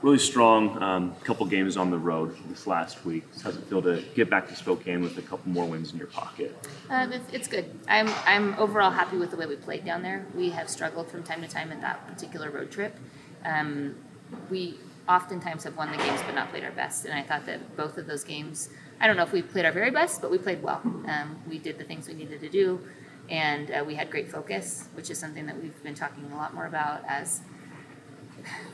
really strong couple games on the road this last week. How's it feel to get back to Spokane with a couple more wins in your pocket? It's good. I'm overall happy with the way we played down there. We have struggled from time to time at that particular road trip. We oftentimes have won the games but not played our best, and I thought that both of those games, I don't know if we played our very best, but we played well. We did the things we needed to do, and we had great focus, which is something that we've been talking a lot more about as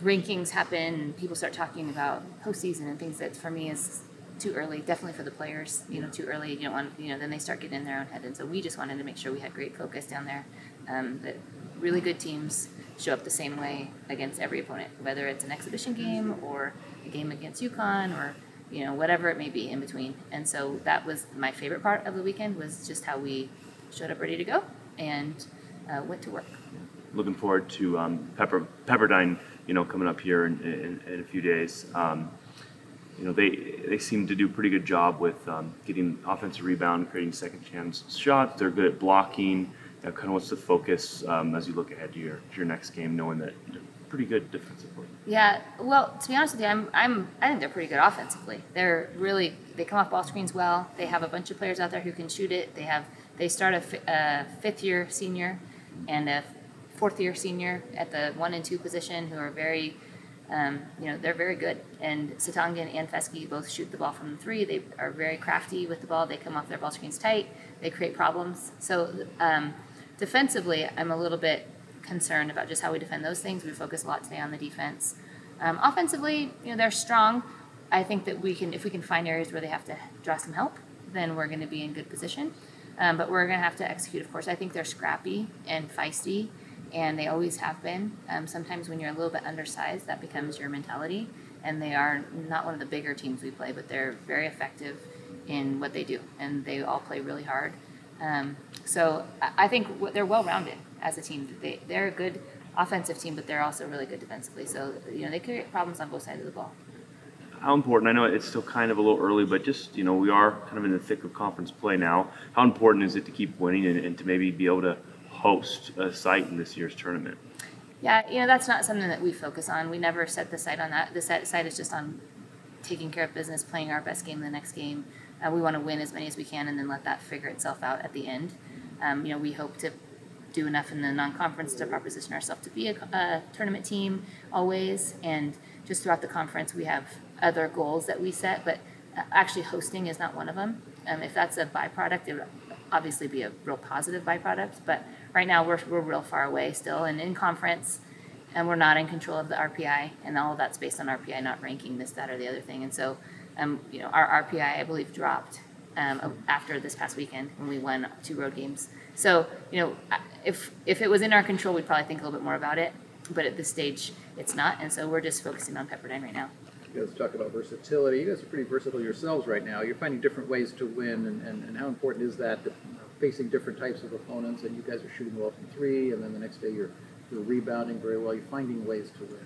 rankings happen and people start talking about postseason and things that for me is too early, definitely for the players, too early. You don't want, then they start getting in their own head. And so we just wanted to make sure we had great focus down there, that really good teams show up the same way against every opponent, whether it's an exhibition game or a game against UConn or, whatever it may be in between. And so that was my favorite part of the weekend, was just how we showed up ready to go and went to work. Looking forward to Pepperdine, coming up here in a few days. They seem to do a pretty good job with getting offensive rebound, creating second chance shots. They're good at blocking. Kind of what's the focus as you look ahead to your next game, knowing that they're pretty good defensively? Yeah, well, to be honest with you, I think they're pretty good offensively. They come off ball screens well. They have a bunch of players out there who can shoot it. They start a fifth-year senior and a fourth-year senior at the 1 and 2 position who are very, they're very good. And Satangan and Fesky both shoot the ball from the 3. They are very crafty with the ball. They come off their ball screens tight. They create problems. So defensively, I'm a little bit concerned about just how we defend those things. We focus a lot today on the defense. Offensively, they're strong. I think that if we can find areas where they have to draw some help, then we're going to be in good position. But we're going to have to execute, of course. I think they're scrappy and feisty, and they always have been. Sometimes when you're a little bit undersized, that becomes your mentality. And they are not one of the bigger teams we play, but they're very effective in what they do, and they all play really hard. So I think they're well-rounded as a team. They're a good offensive team, but they're also really good defensively. So, they create problems on both sides of the ball. How important, I know it's still kind of a little early, but just, we are kind of in the thick of conference play now. How important is it to keep winning and to maybe be able to host a site in this year's tournament? Yeah, that's not something that we focus on. We never set the sight on that. The site is just on taking care of business, playing our best game the next game. We want to win as many as we can and then let that figure itself out at the end. We hope to do enough in the non-conference to proposition ourselves to be a tournament team always. And just throughout the conference, we have other goals that we set, but actually hosting is not one of them. If that's a byproduct, it would obviously be a real positive byproduct. But right now, we're real far away still. And in conference, and we're not in control of the RPI, and all of that's based on RPI not ranking this, that, or the other thing. And so, our RPI, I believe, dropped after this past weekend when we won 2 road games. So, if it was in our control, we'd probably think a little bit more about it. But at this stage, it's not. And so we're just focusing on Pepperdine right now. You guys talk about versatility. You guys are pretty versatile yourselves right now. You're finding different ways to win, and how important is that, facing different types of opponents, and you guys are shooting well from 3, and then the next day you're rebounding very well. You're finding ways to win.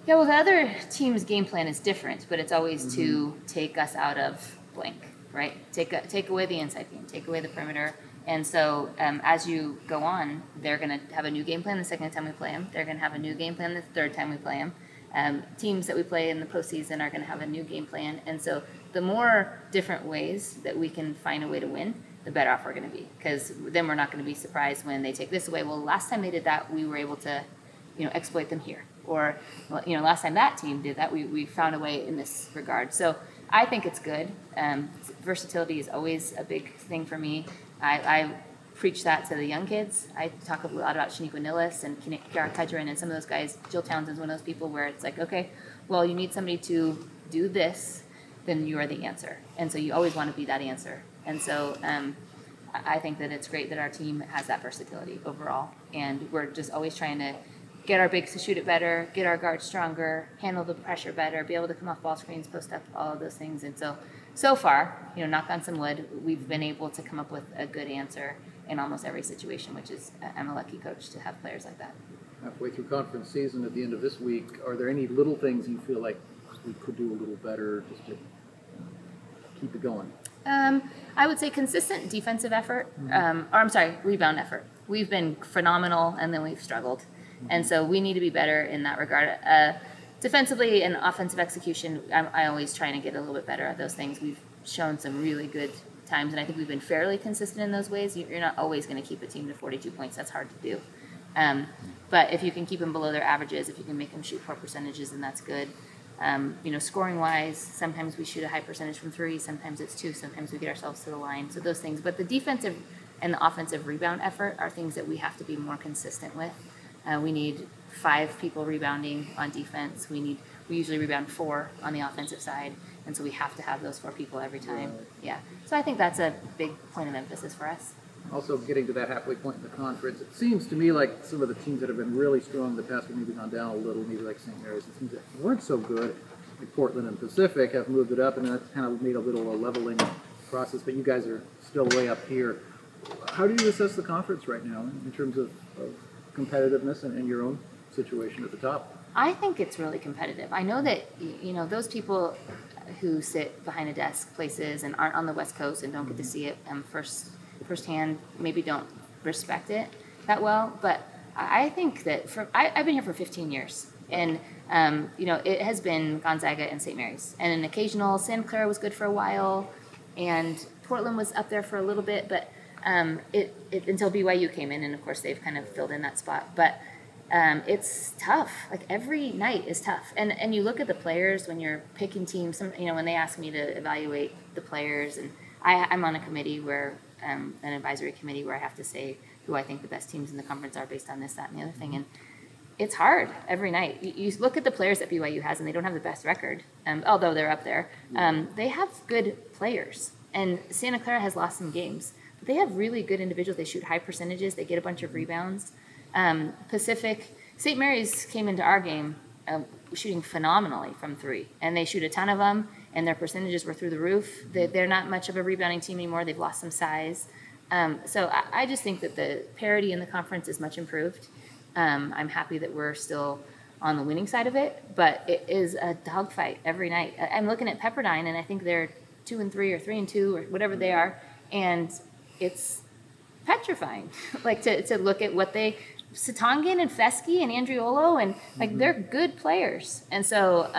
Yeah, well, the other team's game plan is different, but it's always to take us out of blank, right? Take away the inside game, take away the perimeter. And so as you go on, they're going to have a new game plan the second time we play them. They're going to have a new game plan the third time we play them. Teams that we play in the postseason are going to have a new game plan. And so the more different ways that we can find a way to win, the better off we're going to be. Because then we're not going to be surprised when they take this away. Well, last time they did that, we were able to exploit them here. Or, last time that team did that, we found a way in this regard. So I think it's good. Versatility is always a big thing for me. I preach that to the young kids. I talk a lot about Shaniqua Nillis and Kiara Kajarin and some of those guys. Jill Townsend's one of those people where it's like, okay, well, you need somebody to do this, then you are the answer. And so you always want to be that answer. And so I think that it's great that our team has that versatility overall. And we're just always trying to get our bigs to shoot it better, get our guards stronger, handle the pressure better, be able to come off ball screens, post up, all of those things. And so far, knock on some wood, we've been able to come up with a good answer in almost every situation, which is, I'm a lucky coach to have players like that. Halfway through conference season at the end of this week, are there any little things you feel like we could do a little better just to keep it going? I would say consistent defensive effort, rebound effort. We've been phenomenal, and then we've struggled. And so we need to be better in that regard. defensively and offensive execution, I always trying to get a little bit better at those things. We've shown some really good times, and I think we've been fairly consistent in those ways. You're not always going to keep a team to 42 points. That's hard to do. But if you can keep them below their averages, if you can make them shoot poor percentages, then that's good. Scoring wise, sometimes we shoot a high percentage from three, sometimes it's two, sometimes we get ourselves to the line. So those things. But the defensive and the offensive rebound effort are things that we have to be more consistent with. We need 5 people rebounding on defense. We usually rebound 4 on the offensive side, and so we have to have those 4 people every time. Right. Yeah. So I think that's a big point of emphasis for us. Also, getting to that halfway point in the conference, it seems to me like some of the teams that have been really strong in the past have maybe gone down a little, maybe like St. Mary's. It seems that weren't so good, like Portland and Pacific, have moved it up, and that's kind of made a leveling process, but you guys are still way up here. How do you assess the conference right now in terms of competitiveness and your own situation at the top? I think it's really competitive. I know that, those people who sit behind a desk places and aren't on the West Coast and don't get to see it firsthand, maybe don't respect it that well. But I think that I've been here for 15 years, and it has been Gonzaga and St. Mary's, and an occasional Santa Clara was good for a while, and Portland was up there for a little bit, but until BYU came in, and of course they've kind of filled in that spot. But it's tough. Like every night is tough, and you look at the players when you're picking teams. When they ask me to evaluate the players, and I'm on a committee where an advisory committee where I have to say who I think the best teams in the conference are based on this, that, and the other thing. And it's hard every night. You look at the players that BYU has, and they don't have the best record, although they're up there. They have good players, and Santa Clara has lost some games. But they have really good individuals. They shoot high percentages. They get a bunch of rebounds. Pacific, St. Mary's came into our game shooting phenomenally from 3, and they shoot a ton of them, and their percentages were through the roof. They're not much of a rebounding team anymore. They've lost some size. So I just think that the parity in the conference is much improved. I'm happy that we're still on the winning side of it, but it is a dogfight every night. I'm looking at Pepperdine, and I think they're 2-3 or 3-2 or whatever they are, and it's petrifying. Like to look at what Satongan and Fesky and Andriolo, and they're good players. And so,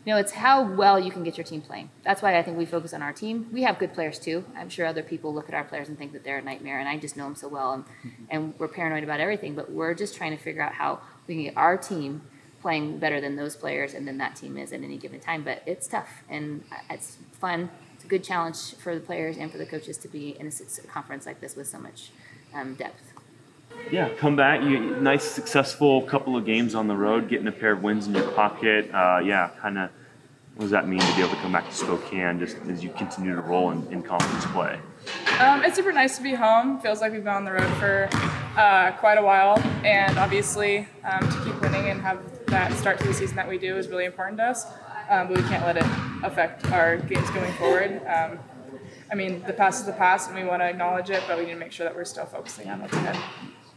it's how well you can get your team playing. That's why I think we focus on our team. We have good players too. I'm sure other people look at our players and think that they're a nightmare, and I just know them so well, and we're paranoid about everything, but we're just trying to figure out how we can get our team playing better than those players and then that team is at any given time. But it's tough, and it's fun. It's a good challenge for the players and for the coaches to be in a conference like this with so much depth. Yeah, come back. Nice, successful couple of games on the road, getting a pair of wins in your pocket. Kind of what does that mean to be able to come back to Spokane just as you continue to roll in conference play? It's super nice to be home. Feels like we've been on the road for quite a while, and obviously to keep winning and have that start to the season that we do is really important to us, but we can't let it affect our games going forward. The past is the past, and we want to acknowledge it, but we need to make sure that we're still focusing on what's ahead.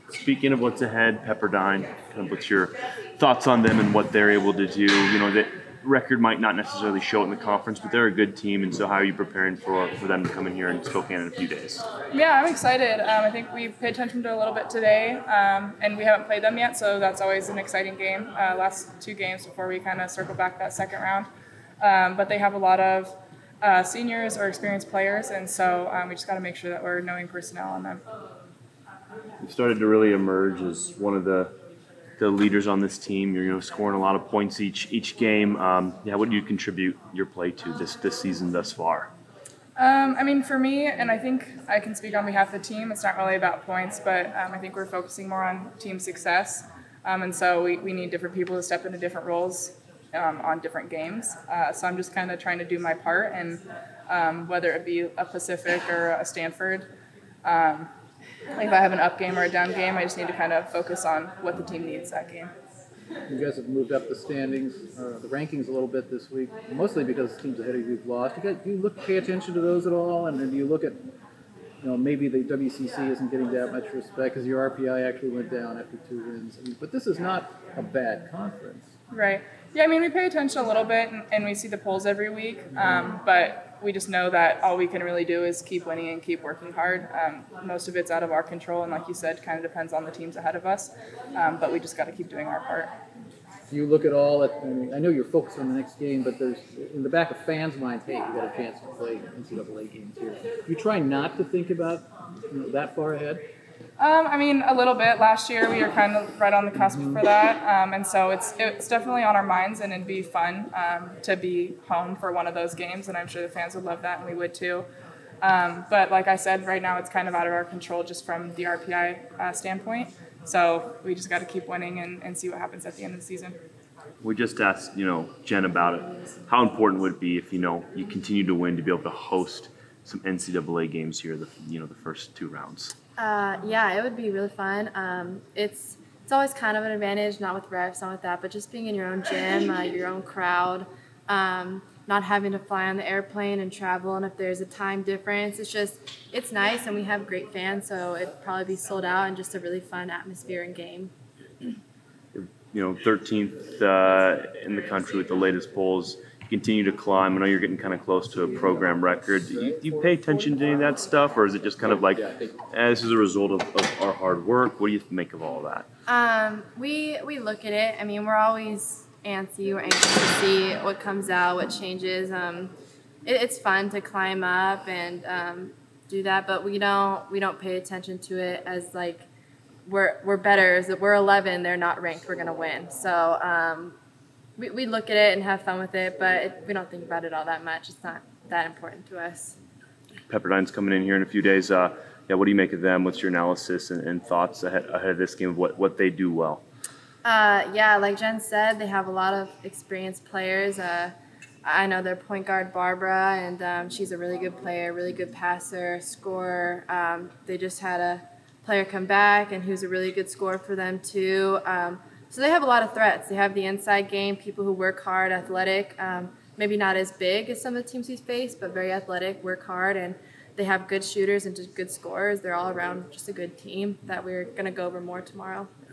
Speaking of what's ahead, Pepperdine, kind of what's your thoughts on them and what they're able to do? That record might not necessarily show it in the conference, but they're a good team, and so how are you preparing for them to come in here in Spokane in a few days? Yeah, I'm excited. I think we paid attention to it a little bit today, and we haven't played them yet, so that's always an exciting game. Last 2 games before we kind of circle back that second round. But they have a lot of seniors or experienced players, and so we just got to make sure that we're knowing personnel on them. You've started to really emerge as one of the leaders on this team. You're scoring a lot of points each game. What do you contribute your play to this season thus far? For me, and I think I can speak on behalf of the team, it's not really about points, but I think we're focusing more on team success. And so we need different people to step into different roles on different games. So I'm just kind of trying to do my part, and whether it be a Pacific or a Stanford, if I have an up game or a down game, I just need to kind of focus on what the team needs that game. You guys have moved up the standings, the rankings a little bit this week, mostly because teams ahead of you have lost. Do you pay attention to those at all? And then do you look at, maybe the WCC isn't getting that much respect because your RPI actually went down after 2 wins. But this is not a bad conference. Right. Yeah, we pay attention a little bit, and we see the polls every week, but we just know that all we can really do is keep winning and keep working hard. Most of it's out of our control, and like you said, kind of depends on the teams ahead of us, but we just got to keep doing our part. Do you look at all at, I mean, I know you're focused on the next game, but there's, in the back of fans' minds, hey, you got a chance to play NCAA games here. You try not to think about, that far ahead? I mean, a little bit. Last year, we were kind of right on the cusp for that, and so it's definitely on our minds, and it'd be fun to be home for one of those games, and I'm sure the fans would love that, and we would too. But like I said, right now it's kind of out of our control just from the RPI standpoint. So we just got to keep winning and see what happens at the end of the season. We just asked, Jen about it. How important would it be if, you continue to win to be able to host some NCAA games here, the first 2 rounds? Yeah, it would be really fun. It's always kind of an advantage, not with refs, not with that, but just being in your own gym, your own crowd, not having to fly on the airplane and travel, and if there's a time difference, it's nice, and we have great fans, so it'd probably be sold out and just a really fun atmosphere and game. 13th in the country with the latest polls. You continue to climb. I know you're getting kind of close to a program record. Do you pay attention to any of that stuff, or is it just kind of like, this is a result of our hard work? What do you make of all of that? We look at it. I mean, we're always antsy. We're anxious to see what comes out, what changes. It's fun to climb up and do that, but we don't pay attention to it as like we're better. We're 11. They're not ranked. We're gonna win. So we look at it and have fun with it, but we don't think about it all that much. It's not that important to us. Pepperdine's coming in here in a few days. What do you make of them? What's your analysis and thoughts ahead of this game of what they do well? Like Jen said, they have a lot of experienced players. I know their point guard, Barbara, and she's a really good player, really good passer, scorer. They just had a player come back and who's a really good scorer for them too. So they have a lot of threats. They have the inside game, people who work hard, athletic, maybe not as big as some of the teams we've faced, but very athletic, work hard, and they have good shooters and just good scorers. They're all around just a good team that we're going to go over more tomorrow.